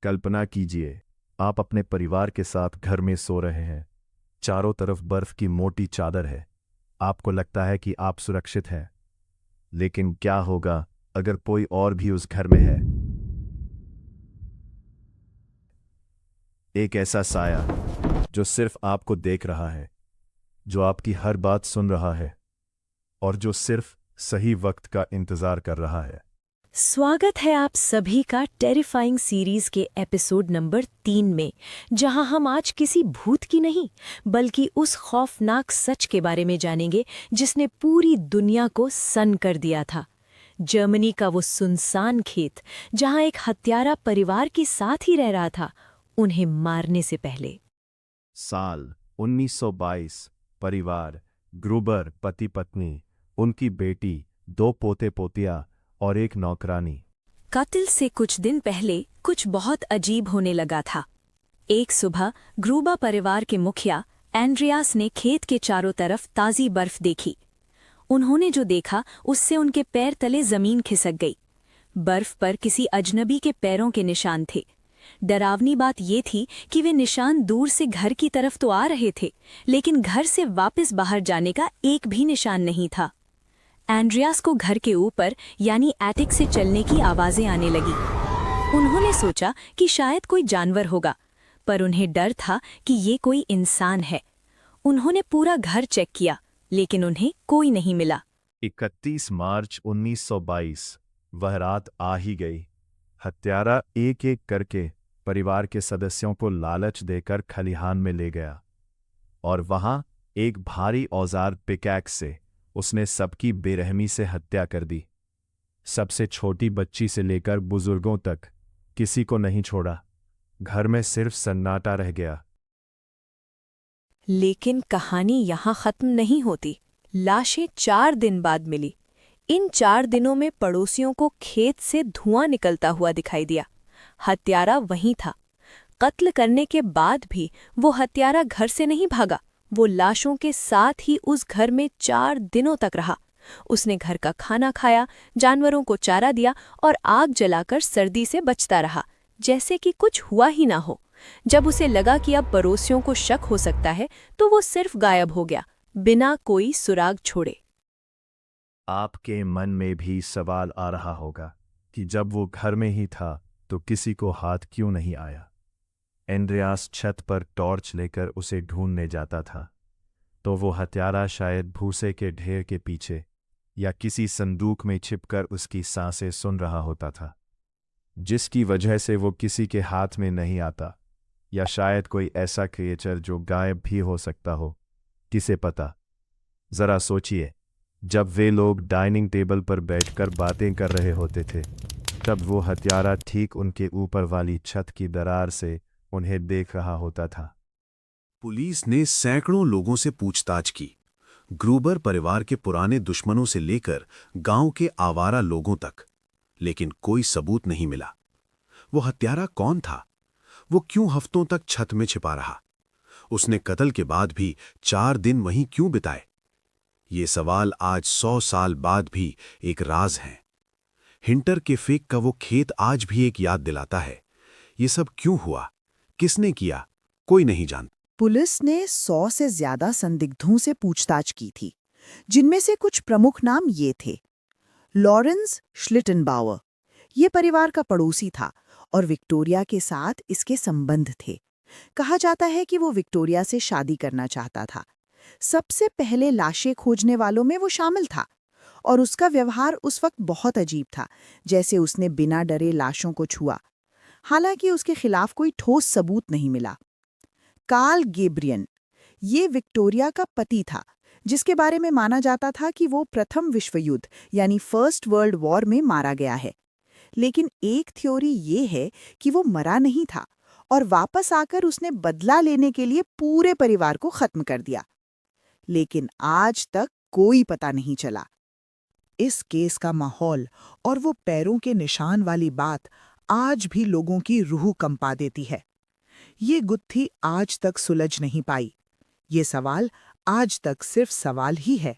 कल्पना कीजिए, आप अपने परिवार के साथ घर में सो रहे हैं। चारों तरफ बर्फ की मोटी चादर है। आपको लगता है कि आप सुरक्षित हैं। लेकिन क्या होगा अगर कोई और भी उस घर में है? एक ऐसा साया जो सिर्फ आपको देख रहा है, जो आपकी हर बात सुन रहा है और जो सिर्फ सही वक्त का इंतजार कर रहा है। स्वागत है आप सभी का टेरिफाइंग सीरीज के एपिसोड नंबर 3 में, जहां हम आज किसी भूत की नहीं बल्कि उस खौफनाक सच के बारे में जानेंगे जिसने पूरी दुनिया को सन्न कर दिया था। जर्मनी का वो सुनसान खेत जहां एक हत्यारा परिवार के साथ ही रह रहा था, उन्हें मारने से पहले। साल 1922। परिवार ग्रूबर, पति पत्नी, उनकी बेटी, 2 पोते पोतियां और एक नौकरानी। कत्ल से कुछ दिन पहले कुछ बहुत अजीब होने लगा था। एक सुबह ग्रूबा परिवार के मुखिया एंड्रियास ने खेत के चारों तरफ ताज़ी बर्फ देखी। उन्होंने जो देखा उससे उनके पैर तले जमीन खिसक गई। बर्फ पर किसी अजनबी के पैरों के निशान थे। डरावनी बात ये थी कि वे निशान दूर से घर की तरफ तो आ रहे थे, लेकिन घर से वापस बाहर जाने का एक भी निशान नहीं था। एंड्रियास को घर के ऊपर यानी एटिक से चलने की आवाजें आने लगी। उन्होंने सोचा कि शायद कोई जानवर होगा, पर उन्हें डर था कि ये कोई इंसान है। उन्होंने पूरा घर चेक किया, लेकिन उन्हें कोई नहीं मिला। 31 मार्च 1922। वह रात आ ही गई। हत्यारा एक एक करके परिवार के सदस्यों को लालच देकर खलिहान में ले गया और वहां एक भारी औजार पिकैक्स से उसने सबकी बेरहमी से हत्या कर दी। सबसे छोटी बच्ची से लेकर बुजुर्गों तक किसी को नहीं छोड़ा। घर में सिर्फ सन्नाटा रह गया। लेकिन कहानी यहाँ खत्म नहीं होती। लाशें 4 दिन बाद मिली। इन 4 दिनों में पड़ोसियों को खेत से धुआं निकलता हुआ दिखाई दिया। हत्यारा वहीं था। कत्ल करने के बाद भी वो हत्यारा घर से नहीं भागा। वो लाशों के साथ ही उस घर में 4 दिनों तक रहा। उसने घर का खाना खाया, जानवरों को चारा दिया और आग जलाकर सर्दी से बचता रहा, जैसे कि कुछ हुआ ही ना हो। जब उसे लगा कि अब पड़ोसियों को शक हो सकता है, तो वो सिर्फ गायब हो गया, बिना कोई सुराग छोड़े। आपके मन में भी सवाल आ रहा होगा कि जब वो घर में ही था तो किसी को हाथ क्यों नहीं आया। एंड्रियास छत पर टॉर्च लेकर उसे ढूंढने जाता था, तो वो हत्यारा शायद भूसे के ढेर के पीछे या किसी संदूक में छिपकर उसकी सांसें सुन रहा होता था, जिसकी वजह से वो किसी के हाथ में नहीं आता। या शायद कोई ऐसा क्रिएचर जो गायब भी हो सकता हो, किसे पता। जरा सोचिए, जब वे लोग डाइनिंग टेबल पर बैठकर बातें कर रहे होते थे, तब वो हत्यारा ठीक उनके ऊपर वाली छत की दरार से उन्हें देख रहा होता था। पुलिस ने सैकड़ों लोगों से पूछताछ की, ग्रूबर परिवार के पुराने दुश्मनों से लेकर गांव के आवारा लोगों तक, लेकिन कोई सबूत नहीं मिला। वो हत्यारा कौन था? वो क्यों हफ्तों तक छत में छिपा रहा? उसने कत्ल के बाद भी 4 दिन वहीं क्यों बिताए? ये सवाल आज 100 साल बाद भी एक राज हैं। हिंटर के फेक का वो खेत आज भी एक याद दिलाता है। ये सब क्यों हुआ, किसने किया, कोई नहीं जानता। पुलिस ने 100 से ज्यादा संदिग्धों से पूछताछ की थी, जिनमें से कुछ प्रमुख नाम ये थे। लॉरेंस श्लिटनबाउअर, ये परिवार का पड़ोसी था और विक्टोरिया के साथ इसके संबंध थे। कहा जाता है कि वो विक्टोरिया से शादी करना चाहता था। सबसे पहले लाशें खोजने वालों में वो शामिल था और उसका व्यवहार उस वक्त बहुत अजीब था, जैसे उसने बिना डरे लाशों को छुआ। हालांकि उसके खिलाफ कोई ठोस सबूत नहीं मिला। कार्ल गैब्रियन, ये विक्टोरिया का पति था, जिसके बारे में माना जाता था कि वो प्रथम विश्व युद्ध यानी फर्स्ट वर्ल्ड वॉर में मारा गया है। लेकिन एक थ्योरी ये है कि वो मरा नहीं था और वापस आकर उसने बदला लेने के लिए पूरे परिवार को खत्म कर दिया। लेकिन आज तक कोई पता नहीं चला। इस केस का माहौल और वो पैरों के निशान वाली बात आज भी लोगों की रूह कंपा देती है। ये गुत्थी आज तक सुलझ नहीं पाई। ये सवाल आज तक सिर्फ सवाल ही है।